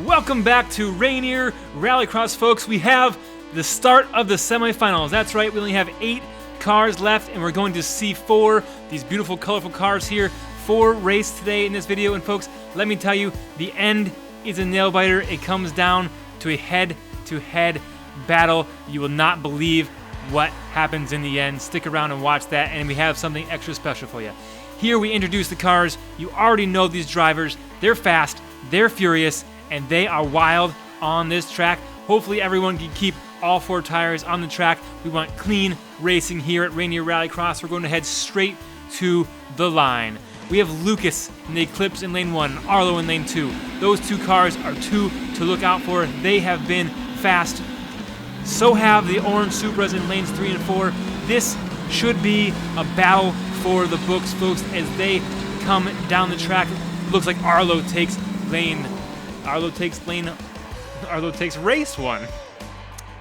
Welcome back to Rainier Rallycross, folks. We have the start of the semifinals. That's right, we only have 8 cars left, and we're going to see 4, these beautiful, colorful cars here, 4 race today in this video. And folks, let me tell you, the end is a nail-biter. It comes down to a head-to-head battle. You will not believe what happens in the end. Stick around and watch that, and we have something extra special for you. Here we introduce the cars. You already know these drivers. They're fast, they're furious, and they are wild on this track. Hopefully everyone can keep all 4 tires on the track. We want clean racing here at Rainier Rallycross. We're going to head straight to the line. We have Lucas in the Eclipse in lane 1, Arlo in lane 2. Those 2 cars are 2 to look out for. They have been fast. So have the orange Supras in lanes 3 and 4. This should be a battle for the books, folks, as they come down the track. Looks like Arlo takes race 1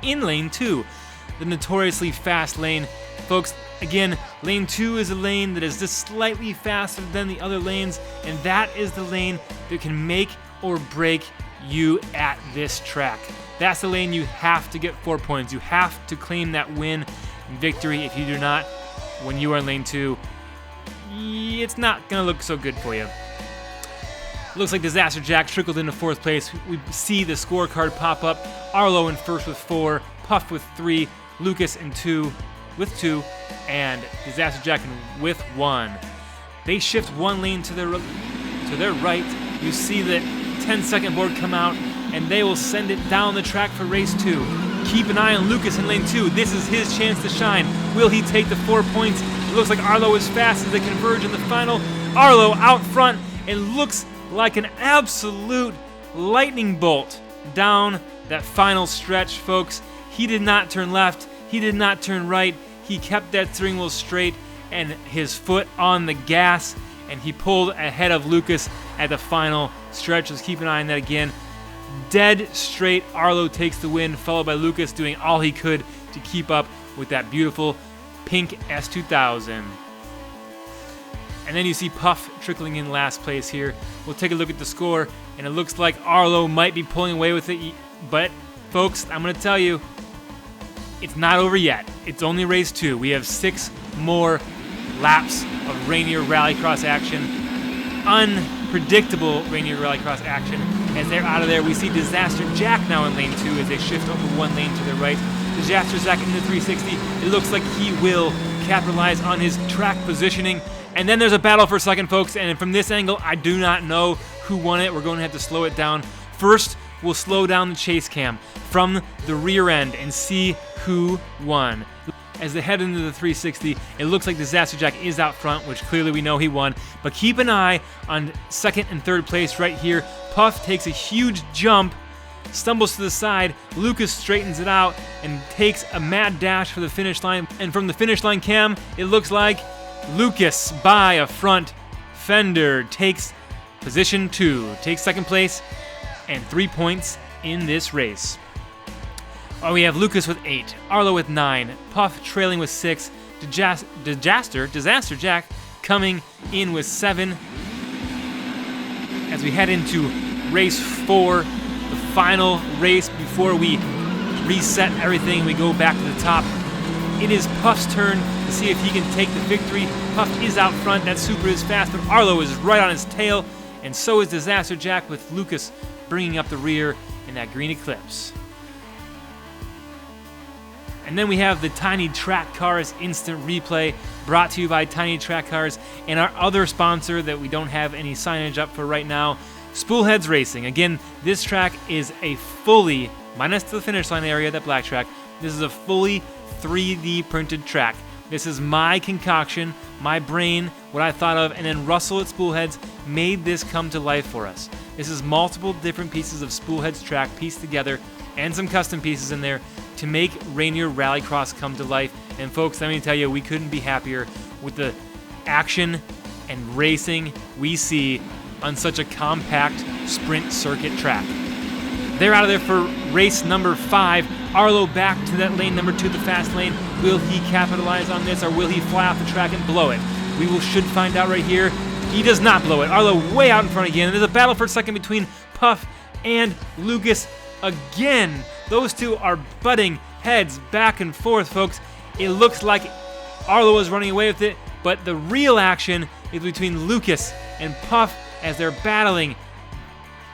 in lane 2, the notoriously fast lane. Folks, again, lane 2 is a lane that is just slightly faster than the other lanes, and that is the lane that can make or break you at this track. That's the lane you have to get 4 points. You have to claim that win and victory. If you do not, when you are in lane 2, it's not gonna look so good for you. Looks like Deezaster Jak trickled into 4th place. We see the scorecard pop up. Arlo in 1st with 4, Puff with 3, Lucas in 2 with 2, and Deezaster Jak with 1. They shift 1 lane to their right. You see the 10-second board come out, and they will send it down the track for race 2. Keep an eye on Lucas in lane 2. This is his chance to shine. Will he take the 4 points? It looks like Arlo is fast as they converge in the final. Arlo out front and looks like an absolute lightning bolt down that final stretch, folks. He did not turn left, he did not turn right, he kept that steering wheel straight and his foot on the gas, and he pulled ahead of Lucas at the final stretch. Let's keep an eye on that again. Dead straight, Arlo takes the win, followed by Lucas doing all he could to keep up with that beautiful pink S2000. And then you see Puff trickling in last place here. We'll take a look at the score, and it looks like Arlo might be pulling away with it. But, folks, I'm going to tell you, it's not over yet. It's only race 2. We have 6 more laps of Rainier Rallycross action. Unpredictable Rainier Rallycross action. As they're out of there, we see Deezaster Jak now in lane 2 as they shift over 1 lane to their right. Deezaster Jak in the 360. It looks like he will capitalize on his track positioning. And then there's a battle for second, folks, and from this angle, I do not know who won it. We're going to have to slow it down. First, we'll slow down the chase cam from the rear end and see who won. As they head into the 360, it looks like Deezaster Jak is out front, which clearly we know he won. But keep an eye on 2nd and 3rd place right here. Puff takes a huge jump, stumbles to the side. Lucas straightens it out and takes a mad dash for the finish line. And from the finish line cam, it looks like Lucas, by a front fender, takes position 2, takes 2nd place and 3 points in this race. We have Lucas with 8, Arlo with 9, Puff trailing with 6, Deezaster Jak coming in with 7. As we head into race 4, the final race before we reset everything, we go back to the top. It is Puff's turn to see if he can take the victory. Puff is out front, that Supra is fast, but Arlo is right on his tail, and so is Deezaster Jak, with Lucas bringing up the rear in that green Eclipse. And then we have the Tiny Track Cars Instant Replay, brought to you by Tiny Track Cars and our other sponsor that we don't have any signage up for right now, Spoolheads Racing. Again, this track is a fully, minus the finish line area, that black track, this is a fully 3D printed track. This is my concoction, my brain, what I thought of, and then Russell at Spoolheads made this come to life for us. This is multiple different pieces of Spoolheads track pieced together, and some custom pieces in there to make Rainier Rallycross come to life. And folks, let me tell you, we couldn't be happier with the action and racing we see on such a compact sprint circuit track. They're out of there for race number 5. Arlo back to that lane number 2, the fast lane. Will he capitalize on this, or will he fly off the track and blow it? We should find out right here. He does not blow it. Arlo way out in front again. And there's a battle for second between Puff and Lucas again. Those two are butting heads back and forth, folks. It looks like Arlo is running away with it, but the real action is between Lucas and Puff as they're battling.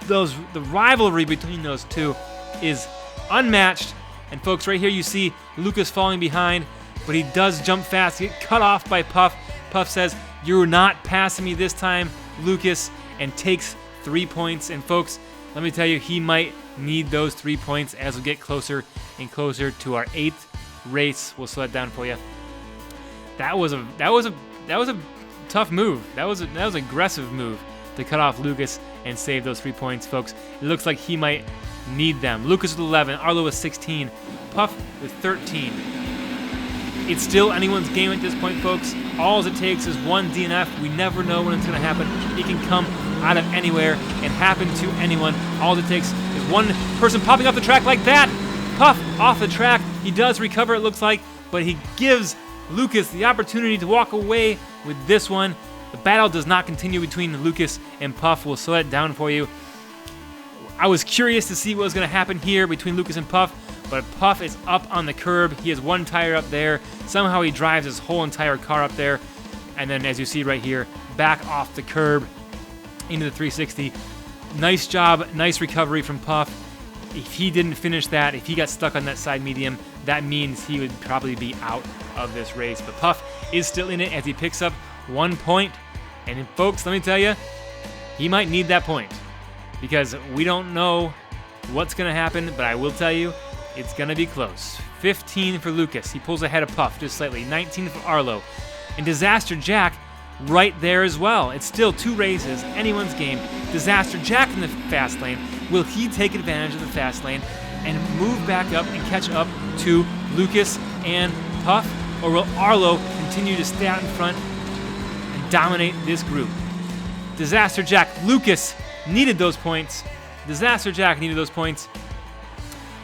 The rivalry between those two is unmatched. And folks, right here you see Lucas falling behind, but he does jump fast, get cut off by Puff. Puff says, "You're not passing me this time, Lucas," and takes 3 points. And folks, let me tell you, he might need those 3 points as we get closer and closer to our 8th race. We'll slow that down for you. That was a tough move. That was an aggressive move to cut off Lucas and save those 3 points, folks. It looks like he might need them. Lucas with 11, Arlo with 16, Puff with 13. It's still anyone's game at this point, folks. All it takes is one DNF. We never know when it's going to happen. It can come out of anywhere and happen to anyone. All it takes is one person popping off the track like that. Puff off the track. He does recover, it looks like, but he gives Lucas the opportunity to walk away with this one. The battle does not continue between Lucas and Puff. We'll slow that down for you. I was curious to see what was going to happen here between Lucas and Puff, but Puff is up on the curb. He has one tire up there. Somehow he drives his whole entire car up there. And then, as you see right here, back off the curb into the 360. Nice job, nice recovery from Puff. If he didn't finish that, if he got stuck on that side medium, that means he would probably be out of this race. But Puff is still in it as he picks up 1 point. And folks, let me tell you, he might need that point, because we don't know what's going to happen, but I will tell you, it's going to be close. 15 for Lucas. He pulls ahead of Puff just slightly. 19 for Arlo. And Deezaster Jak right there as well. It's still 2 races, anyone's game. Deezaster Jak in the fast lane. Will he take advantage of the fast lane and move back up and catch up to Lucas and Puff? Or will Arlo continue to stay out in front and dominate this group? Deezaster Jak, Lucas needed those points. Deezaster Jak needed those points.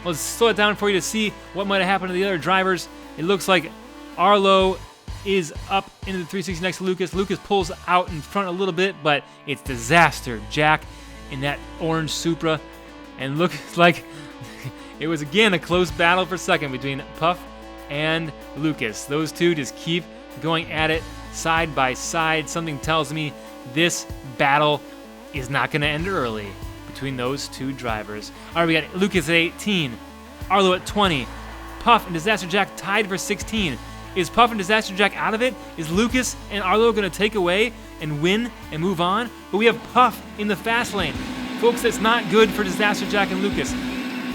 Let's slow it down for you to see what might have happened to the other drivers. It looks like Arlo is up into the 360 next to Lucas. Lucas pulls out in front a little bit, but it's Deezaster Jak in that orange Supra. And looks like it was again a close battle for second between Puff and Lucas. Those two just keep going at it side by side. Something tells me this battle is not going to end early between those two drivers. All right, we got Lucas at 18, Arlo at 20, Puff and Deezaster Jak tied for 16. Is Puff and Deezaster Jak out of it? Is Lucas and Arlo going to take away and win and move on? But we have Puff in the fast lane. Folks, that's not good for Deezaster Jak and Lucas.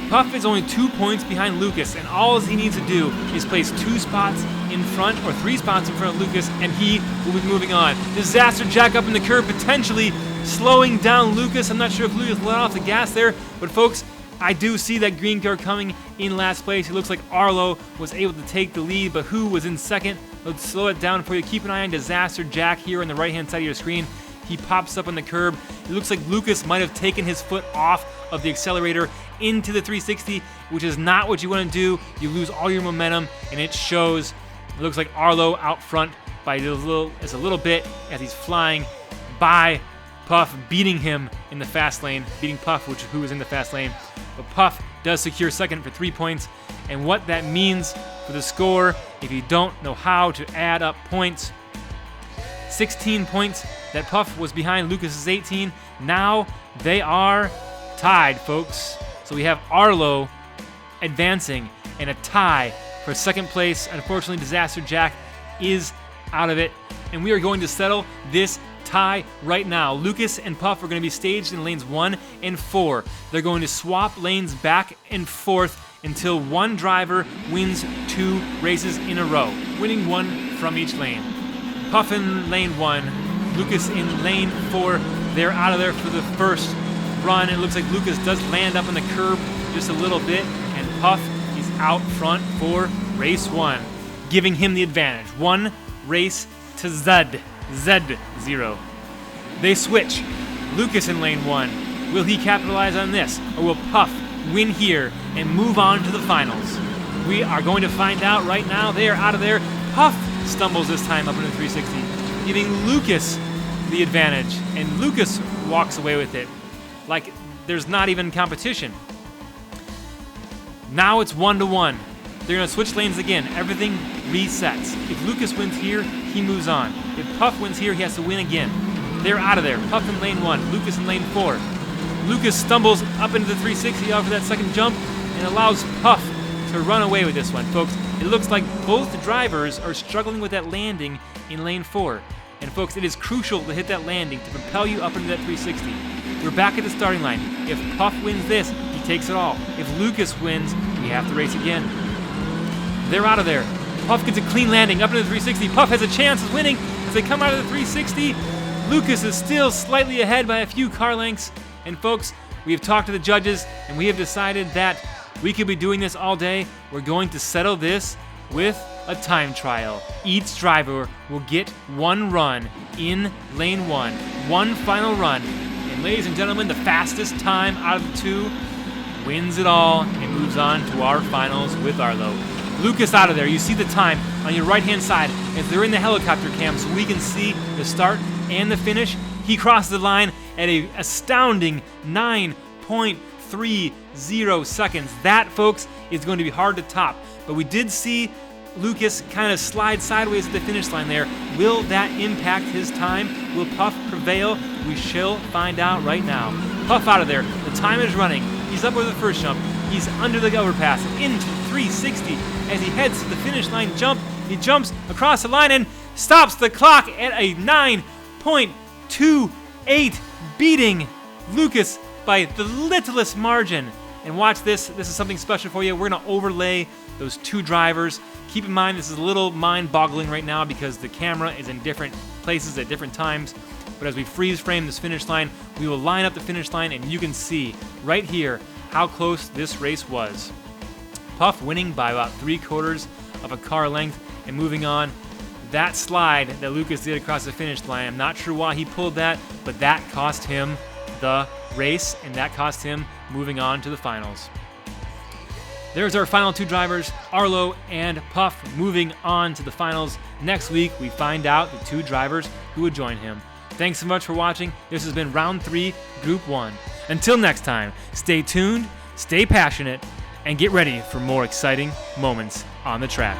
Puff is only 2 points behind Lucas, and all he needs to do is place 2 spots in front or 3 spots in front of Lucas, and he will be moving on. Deezaster Jak up in the curb, potentially slowing down Lucas. I'm not sure if Lucas let off the gas there, but folks, I do see that green car coming in last place. It looks like Arlo was able to take the lead, but who was in second? Let's slow it down for you. Keep an eye on Deezaster Jak here on the right-hand side of your screen. He pops up on the curb. It looks like Lucas might have taken his foot off of the accelerator into the 360, which is not what you want to do. You lose all your momentum, and it shows. It looks like Arlo out front by a little bit as he's flying by Puff, beating him in the fast lane, beating Puff, who was in the fast lane. But Puff does secure second for 3 points, and what that means for the score, if you don't know how to add up points, 16 points that Puff was behind Lucas's 18. Now they are tied, folks. So we have Arlo advancing and a tie for second place. Unfortunately, Deezaster Jak is out of it, and we are going to settle this tie right now. Lucas and Puff are going to be staged in lanes 1 and 4. They're going to swap lanes back and forth until one driver wins 2 races in a row, winning 1 from each lane. Puff in lane 1, Lucas in lane 4. They're out of there for the first run. It looks like Lucas does land up on the curb just a little bit, and Puff is out front for race 1, giving him the advantage. 1 race to Z0. They switch. Lucas in lane 1. Will he capitalize on this, or will Puff win here and move on to the finals? We are going to find out right now. They are out of there. Puff stumbles this time up into 360, giving Lucas the advantage, and Lucas walks away with it. Like there's not even competition. Now it's 1-1. They're going to switch lanes again. Everything resets. If Lucas wins here, he moves on. If Puff wins here, he has to win again. They're out of there. Puff in lane 1, Lucas in lane 4. Lucas stumbles up into the 360 off of that second jump and allows Puff to run away with this one. Folks, it looks like both drivers are struggling with that landing in lane 4. And folks, it is crucial to hit that landing to propel you up into that 360. We're back at the starting line. If Puff wins this, he takes it all. If Lucas wins, we have to race again. They're out of there. Puff gets a clean landing up into the 360. Puff has a chance of winning as they come out of the 360. Lucas is still slightly ahead by a few car lengths. And folks, we have talked to the judges and we have decided that we could be doing this all day. We're going to settle this with a time trial. Each driver will get one run in lane 1. One final run. And ladies and gentlemen, the fastest time out of the two wins it all and moves on to our finals with Arlo. Lucas out of there. You see the time on your right-hand side as they're in the helicopter cam so we can see the start and the finish. He crosses the line at an astounding 9.30 seconds. That, folks, is going to be hard to top. But we did see Lucas kind of slide sideways at the finish line there. Will that impact his time? Will Puff prevail? We shall find out right now. Puff out of there. The time is running. He's up with the first jump. He's under the overpass into 360 as he heads to the finish line jump. He jumps across the line and stops the clock at a 9.28, beating Lucas by the littlest margin. And watch this. This is something special for you. We're going to overlay those two drivers. Keep in mind, this is a little mind-boggling right now because the camera is in different places at different times. But as we freeze frame this finish line, we will line up the finish line and you can see right here how close this race was. Puff winning by about 3/4 of a car length and moving on. That slide that Lucas did across the finish line, I'm not sure why he pulled that, but that cost him the race and that cost him moving on to the finals. There's our final two drivers, Arlo and Puff, moving on to the finals. Next week, we find out the two drivers who would join him. Thanks so much for watching. This has been Round 3, Group 1. Until next time, stay tuned, stay passionate, and get ready for more exciting moments on the track.